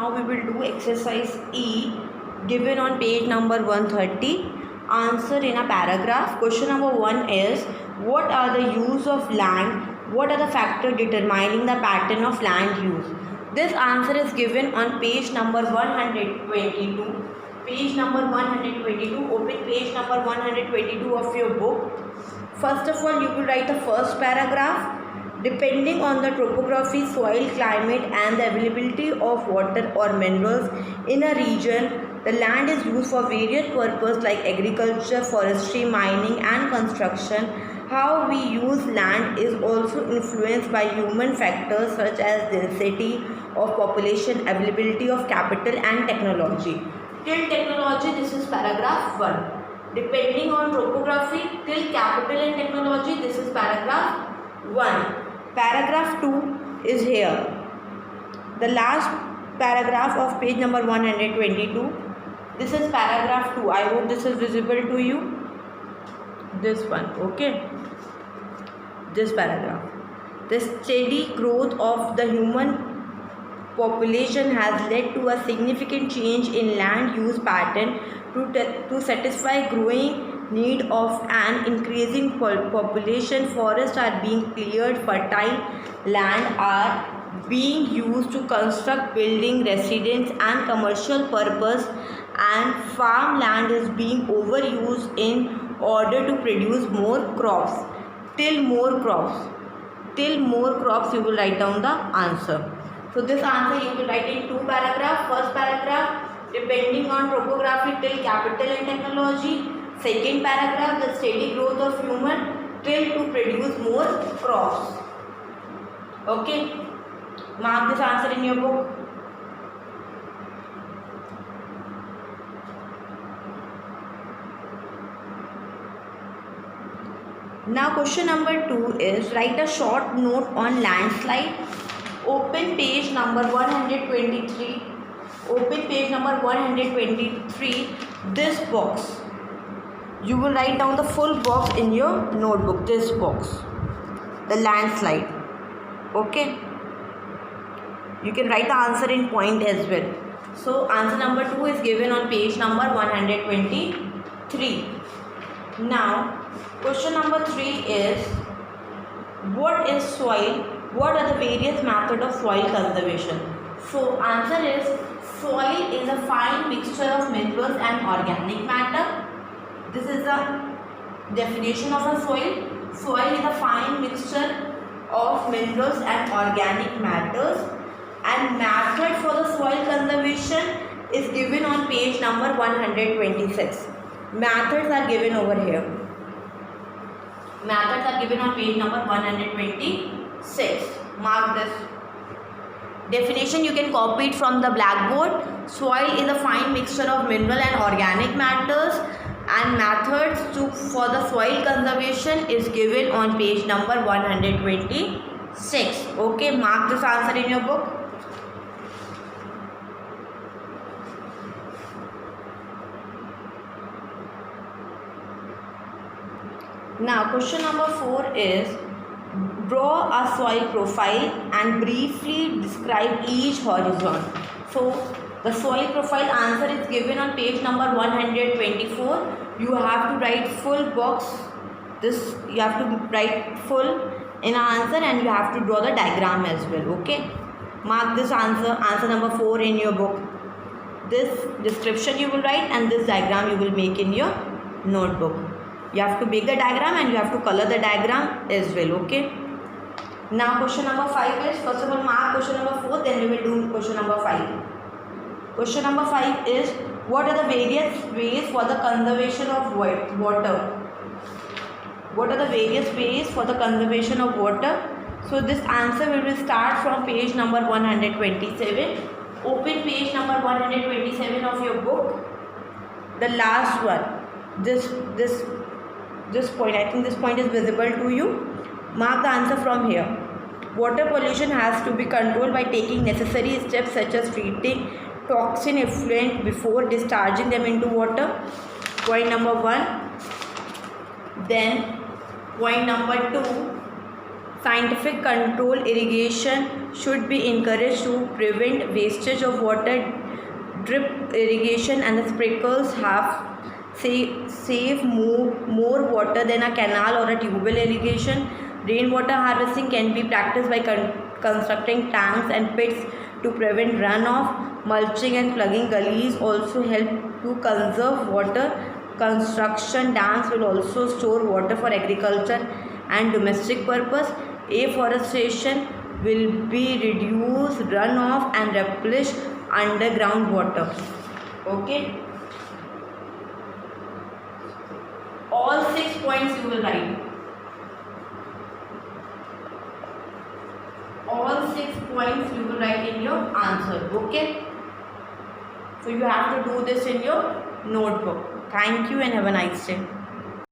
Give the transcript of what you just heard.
now we will do exercise E given on page number 130. Answer in a paragraph. Question number 1 is, what are the use of land? What are the factors determining the pattern of land use? This answer is given on page number 122. Page number 122. Open page number 122 of your book. First of all, you will write the first paragraph. Depending on the topography, soil, climate and the availability of water or minerals in a region, the land is used for various purposes like agriculture, forestry, mining and construction. How we use land is also influenced by human factors such as density of population, availability of capital and technology. Till technology, this is paragraph 1. Depending on topography, till capital and technology, this is paragraph 1. Paragraph 2 is here. The last paragraph of page number 122. This is paragraph 2. I hope this is visible to you. This one, okay. This paragraph. The steady growth of the human population has led to a significant change in land use pattern to satisfy growing need of an increasing population. Forests are being cleared, fertile land are being used to construct building, residence and commercial purpose, and farmland is being overused in order to produce more crops. Till more crops you will write down the answer. So this answer you will write in 2 paragraphs. First paragraph, depending on topography till capital and technology. Second paragraph, the steady growth of human till to produce more crops. Okay, mark this answer in your book. Now question number 2 is, write a short note on landslide. Open page number 123. Open page number 123. This box. You will write down the full box in your notebook. This box. The landslide. Okay. You can write the answer in point as well. So answer number 2 is given on page number 123. Now question number 3 is, what is soil? What are the various methods of soil conservation? So answer is, soil is a fine mixture of minerals and organic matter. This is the definition of a soil. Soil is a fine mixture of minerals and organic matters, and method for the soil conservation is given on page number 126. Methods are given over here. Methods are given on page number 126. Mark this. Definition you can copy it from the blackboard. Soil is a fine mixture of mineral and organic matters, and methods for the soil conservation is given on page number 126. Okay, mark this answer in your book. Now question number 4 is, draw a soil profile and briefly describe each horizon. So the soil profile answer is given on page number 124. You have to write full box. This you have to write full in answer, and you have to draw the diagram as well. Okay, mark this answer number 4 in your book. This description you will write, and this diagram you will make in your notebook. You have to make the diagram and you have to color the diagram as well. Okay. Now question number 5 is, first of all mark question number 4, then we will do question number 5. Question number 5 is, what are the various ways for the conservation of water? What are the various ways for the conservation of water? So this answer will start from page number 127. Open page number 127 of your book. The last one. This point, I think this point is visible to you. Mark the answer from here. Water pollution has to be controlled by taking necessary steps such as treating toxin effluent before discharging them into water. Point number 1. Then point number 2, Scientific control irrigation should be encouraged to prevent wastage of water. Drip irrigation and the sprinkles have save more water than a canal or a tubewell irrigation. Rainwater harvesting can be practiced by constructing tanks and pits to prevent runoff. Mulching and plugging gullies also help to conserve water. Construction dams will also store water for agriculture and domestic purpose. Afforestation will be reduce runoff and replenish underground water. Okay. All 6 points you will write. All 6 points you will write in your answer. Okay. So you have to do this in your notebook. Thank you and have a nice day.